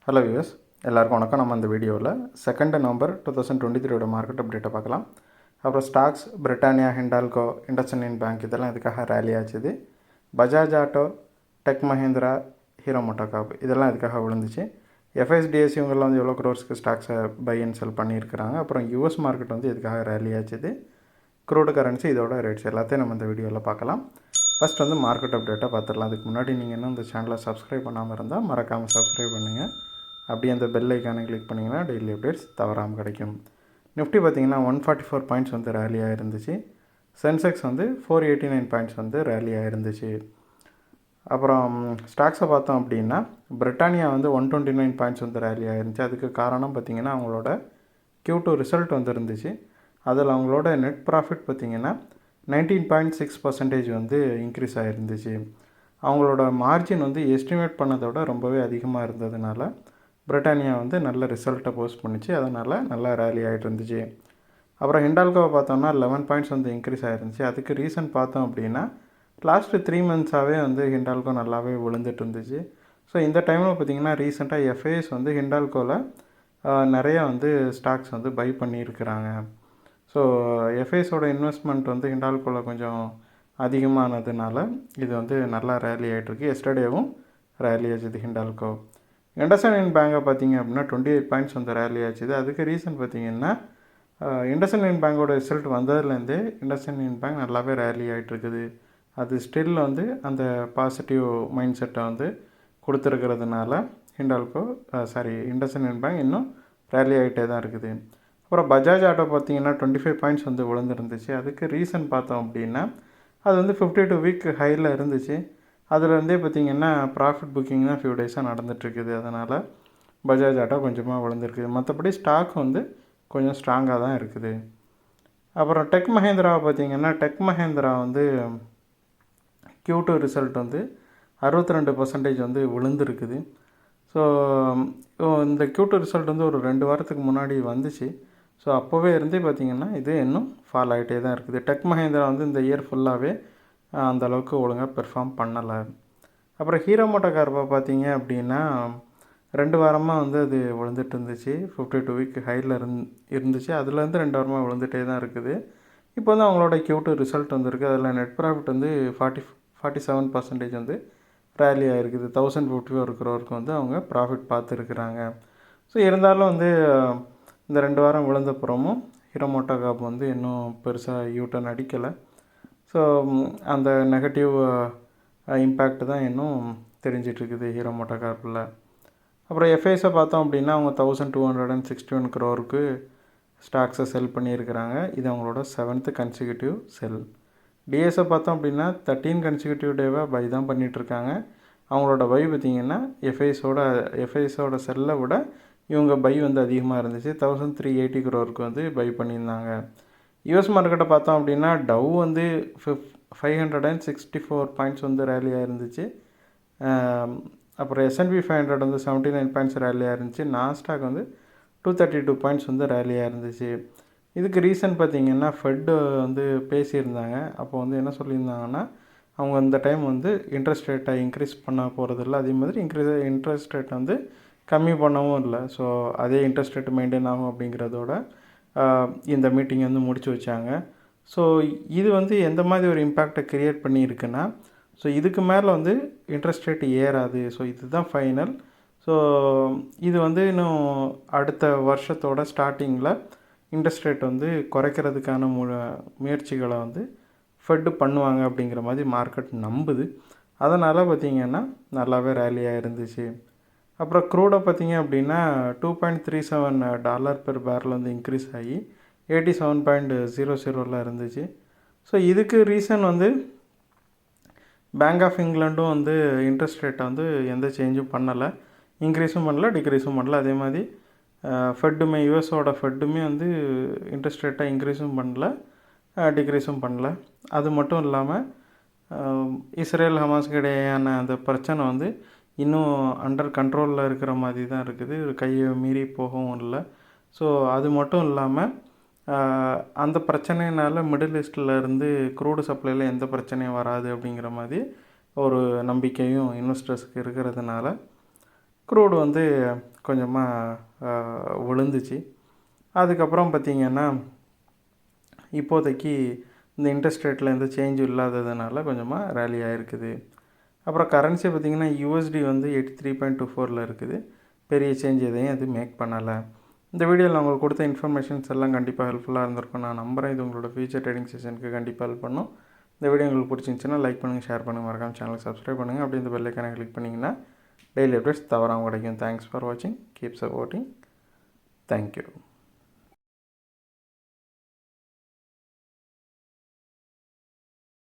Hello views, எல்லாருக்கும் வணக்கம். நம்ம இந்த வீடியோவில் 2 நவம்பர் 2023 மார்க்கெட் அப்டேட்டை பார்க்கலாம். அப்புறம் stocks, Britannia, Hindalco, IndusInd bank இதெல்லாம் இதுக்காக ரேலி ஆச்சுது. Bajaj auto, tech Mahindra, Hero MotoCorp இதெல்லாம் இதுக்காக விழுந்துச்சு. எஃப்எஸ்டிஎஸ் இவங்கெல்லாம் வந்து எவ்வளோ க்ரோர்ஸ்க்கு ஸ்டாக்ஸை பை அண்ட் செல் பண்ணியிருக்கிறாங்க. அப்புறம் யூஎஸ் மார்க்கெட் வந்து இதுக்காக ரேலி ஆச்சுது. க்ரூடு கரன்சி இதோட ரேட்ஸ் எல்லாத்தையும் நம்ம இந்த வீடியோவில் பார்க்கலாம். ஃபஸ்ட் வந்து மார்க்கெட் அப்டேட்டை பார்த்துடலாம். அதுக்கு முன்னாடி நீங்கள் இன்னும் இந்த சேனலை சப்ஸ்கிரைப் பண்ணாமல் இருந்தால் மறக்காமல் சப்ஸ்கிரைப் பண்ணுங்கள். அப்படியே அந்த பெல் ஐக்கானை கிளிக் பண்ணிங்கன்னா டெய்லி அப்டேட்ஸ் தவறாமல் கிடைக்கும். நிஃப்டி பார்த்திங்கன்னா 144 பாயிண்ட்ஸ் வந்து ரேலியாக இருந்துச்சு. சென்செக்ஸ் வந்து 489 பாயிண்ட்ஸ் வந்து ரேலியாக இருந்துச்சு. அப்புறம் ஸ்டாக்ஸை பார்த்தோம் அப்படின்னா பிரிட்டானியா வந்து 129 பாயிண்ட்ஸ் வந்து ரேலியாக இருந்துச்சு. அதுக்கு காரணம் பார்த்திங்கன்னா அவங்களோட Q2 ரிசல்ட் வந்து இருந்துச்சு. அதில் அவங்களோட நெட் ப்ராஃபிட் பார்த்திங்கன்னா 19.6% வந்து இன்க்ரீஸ் ஆகிருந்துச்சு. அவங்களோட மார்ஜின் வந்து எஸ்டிமேட் பண்ணதோட ரொம்பவே அதிகமாக இருந்ததுனால பிரிட்டானியா வந்து நல்ல ரிசல்ட்டை போஸ்ட் பண்ணிச்சு. அதனால் நல்லா ரேலி ஆகிட்டு இருந்துச்சு. அப்புறம் ஹிண்டால்கோவை பார்த்தோம்னா 11 பாயிண்ட்ஸ் வந்து இன்க்ரீஸ் ஆகிருந்துச்சு. அதுக்கு ரீசன் பார்த்தோம் அப்படின்னா லாஸ்ட்டு 3 மந்த்ஸாகவே வந்து ஹிண்டால்கோ நல்லாவே விழுந்துட்டு இருந்துச்சு. ஸோ இந்த டைமில் பார்த்திங்கன்னா ரீசெண்டாக எஃப்ஐஎஸ் வந்து ஹிண்டால்கோவில் நிறையா வந்து ஸ்டாக்ஸ் வந்து பை பண்ணியிருக்கிறாங்க. ஸோ எஃப்ஐஎஸோட இன்வெஸ்ட்மெண்ட் வந்து ஹிண்டால்கோவில் கொஞ்சம் அதிகமானதுனால இது வந்து நல்லா ரேலி ஆகிட்டுருக்கு. எஸ்டர்டேவும் ரேலி ஆச்சுது ஹிண்டால்கோ. இண்டஸ்இண்ட் பேங்கை பார்த்திங்க அப்படின்னா 28 பாயிண்ட்ஸ் வந்து ரேலி ஆச்சுது. அதுக்கு ரீசன் பார்த்திங்கன்னா இண்டஸ்இண்ட் பேங்கோட ரிசல்ட் வந்ததுலேருந்தே இண்டஸ்இண்ட் பேங்க் நல்லாவே ரேலி ஆகிட்டுருக்குது. அது ஸ்டில் வந்து அந்த பாசிட்டிவ் மைண்ட் செட்டை வந்து கொடுத்துருக்கிறதுனால இண்டஸ்இண்ட் பேங்க் இன்னும் ரேலி ஆகிட்டே தான் இருக்குது. அப்புறம் பஜாஜ் ஆட்டோ பார்த்திங்கன்னா 25 பாயிண்ட்ஸ் வந்து விழுந்துருந்துச்சு. அதுக்கு ரீசன் பார்த்தோம் அப்படின்னா அது வந்து 52 வீக் ஹையில் இருந்துச்சு. அதுலேருந்தே பார்த்திங்கன்னா ப்ராஃபிட் புக்கிங் தான் ஃபியூ டேஸாக நடந்துகிட்ருக்குது. அதனால் பஜாஜ் ஆட்டோ கொஞ்சமாக விழுந்துருக்குது. மற்றபடி ஸ்டாக் வந்து கொஞ்சம் ஸ்ட்ராங்காக தான் இருக்குது. அப்புறம் டெக் மஹேந்திராவை பார்த்திங்கன்னா டெக் மஹேந்திரா வந்து Q2 ரிசல்ட் வந்து 62% வந்து விழுந்துருக்குது. ஸோ இந்த Q2 ரிசல்ட் வந்து ஒரு 2 வாரத்துக்கு முன்னாடி வந்துச்சு. ஸோ அப்போவே இருந்தே பார்த்திங்கன்னா இது இன்னும் ஃபால் ஆகிட்டே தான் இருக்குது. டெக் மஹேந்திரா வந்து இந்த இயர் ஃபுல்லாகவே அந்தளவுக்கு ஒழுங்காக பெர்ஃபார்ம் பண்ணலை. அப்புறம் ஹீரோ மோட்டோகார்ப்பை பார்த்தீங்க அப்படின்னா 2 வாரமாக வந்து அது விழுந்துட்டு இருந்துச்சு. 52 வீக் ஹையில் இருந்துச்சு. அதுலேருந்து 2 வாரமாக விழுந்துகிட்டே தான் இருக்குது. இப்போ வந்து அவங்களோட Q2 ரிசல்ட் வந்துருக்கு. அதில் நெட் ப்ராஃபிட் வந்து 47% வந்து ரேலி ஆகிருக்குது. 1054 crore வந்து அவங்க ப்ராஃபிட் பார்த்துருக்குறாங்க. ஸோ இருந்தாலும் வந்து இந்த 2 வாரம் விழுந்தப்புறமும் ஹீரோ மோட்டோகார்ப் வந்து இன்னும் பெருசாக யூட்டர்ன் அடிக்கலை. ஸோ அந்த நெகட்டிவ் இம்பேக்ட் தான் இன்னும் தெரிஞ்சிட்ருக்குது ஹீரோ மோட்டோகார்ப்பில். அப்புறம் எஃப்ஐஎஸை பார்த்தோம் அப்படின்னா அவங்க 1261 crore ஸ்டாக்ஸை செல் பண்ணியிருக்கிறாங்க. இது அவங்களோட 7th கன்சிக்யூட்டிவ் செல். டிஎஸை பார்த்தோம் அப்படின்னா 13 கன்சிக்யூட்டிவ் டேவாக பை தான் பண்ணிகிட்ருக்காங்க. அவங்களோட பை பார்த்திங்கன்னா எஃப்ஐஎஸோட செல்லை விட இவங்க பை வந்து அதிகமாக இருந்துச்சு. 1380 crore வந்து பை பண்ணியிருந்தாங்க. யூஎஸ் மார்க்கெட்டை பார்த்தோம் அப்படின்னா டவ் வந்து 564 பாயிண்ட்ஸ் வந்து ரேலியாக இருந்துச்சு. அப்புறம் S&P 500 வந்து 79 பாயிண்ட்ஸ் ரேலியாக இருந்துச்சு. நாஸ்டாக் வந்து 232 பாயிண்ட்ஸ் வந்து ரேலியாக இருந்துச்சு. இதுக்கு ரீசன் பார்த்திங்கன்னா ஃபெட் வந்து பேசியிருந்தாங்க. அப்போ வந்து என்ன சொல்லியிருந்தாங்கன்னா அவங்க இந்த டைம் வந்து இன்ட்ரெஸ்ட் ரேட்டை இன்க்ரீஸ் பண்ண போகிறதில்ல, அதே மாதிரி இன்ட்ரெஸ்ட் ரேட் வந்து கம்மி பண்ணவும் இல்லை. ஸோ அதே இன்ட்ரெஸ்ட் ரேட் மெயின்டைன் ஆகும் அப்படிங்கிறதோட இந்த மீட்டிங் வந்து முடிச்சு வச்சாங்க. ஸோ இது வந்து எந்த மாதிரி ஒரு இம்பேக்டை க்ரியேட் பண்ணியிருக்குன்னா, ஸோ இதுக்கு மேலே வந்து இன்ட்ரெஸ்ட் ரேட் ஏறாது. ஸோ இதுதான் ஃபைனல். ஸோ இது வந்து இன்னும் அடுத்த வருஷத்தோட ஸ்டார்டிங்கில் இன்ட்ரெஸ்ட் ரேட் வந்து குறைக்கிறதுக்கான முயற்சிகளை வந்து ஃபெட்டு பண்ணுவாங்க அப்படிங்கிற மாதிரி மார்க்கெட் நம்புது. அதனால் பார்த்திங்கன்னா நல்லாவே ரேலியாக இருந்துச்சு. அப்புறம் க்ரூடை பார்த்திங்க அப்படின்னா $2.37 per barrel வந்து இன்க்ரீஸ் ஆகி 87.00 இருந்துச்சு. ஸோ இதுக்கு ரீசன் வந்து பேங்க் ஆஃப் இங்கிலாண்டும் வந்து இன்ட்ரெஸ்ட் ரேட்டை வந்து எந்த சேஞ்சும் பண்ணலை, இன்க்ரீஸும் பண்ணல, டிக்ரீஸும் பண்ணல. அதே மாதிரி ஃபெட்டுமே யூஎஸோட ஃபெட்டுமே வந்து இன்ட்ரெஸ்ட் ரேட்டை இன்க்ரீஸும் பண்ணல, டிக்ரீஸும் பண்ணல. அது மட்டும் இல்லாமல் இஸ்ரேல் ஹமாஸ்க்கு இடையேயான அந்த பிரச்சனை வந்து இன்னும் அண்டர் கண்ட்ரோலில் இருக்கிற மாதிரி தான் இருக்குது. கையை மீறி போகவும் இல்லை. ஸோ அது மட்டும் இல்லாமல் அந்த பிரச்சனையினால் மிடில் ஈஸ்டில் இருந்து க்ரூடு சப்ளையில் எந்த பிரச்சனையும் வராது அப்படிங்கிற மாதிரி ஒரு நம்பிக்கையும் இன்வெஸ்டர்ஸுக்கு இருக்கிறதுனால க்ரூடு வந்து கொஞ்சமாக விழுந்துச்சு. அதுக்கப்புறம் பார்த்திங்கன்னா இப்போதைக்கு இந்த இன்ட்ரெஸ்ட் ரேட்டில் எந்த சேஞ்சும் இல்லாததுனால கொஞ்சமாக ரேலி ஆகிருக்குது. அப்புறம் கரன்சி பார்த்திங்கன்னா USD வந்து 83.24 இருக்குது. பெரிய சேஞ்ச் எதையும் அது மேக் பண்ணலை. இந்த வீடியோவில் நான் உங்களுக்கு கொடுத்த இன்ஃபர்மேஷன்ஸ் எல்லாம் கண்டிப்பாக ஹெல்ப்ஃபுல்லாக இருந்திருக்கும் நான் நம்புகிறேன். இது உங்களோட ஃபியூச்சர் ட்ரேடிங் செஷனுக்கு கண்டிப்பாக ஹெல்ப் பண்ணும். இந்த வீடியோ உங்களுக்கு பிடிச்சிருந்துச்சுன்னா லைக் பண்ணுங்கள், ஷேர் பண்ணுங்கள், மறக்காம சேனலுக்கு சப்ஸ்கிரைப் பண்ணுங்கள். அப்படி இந்த பெல் ஐக்கானை கிளிக் பண்ணிங்கன்னா டெய்லி அப்டேட்ஸ் தவறாமல் கிடைக்கும். தேங்க்ஸ் ஃபார் வாட்சிங். Keep supporting. தேங்க்யூ.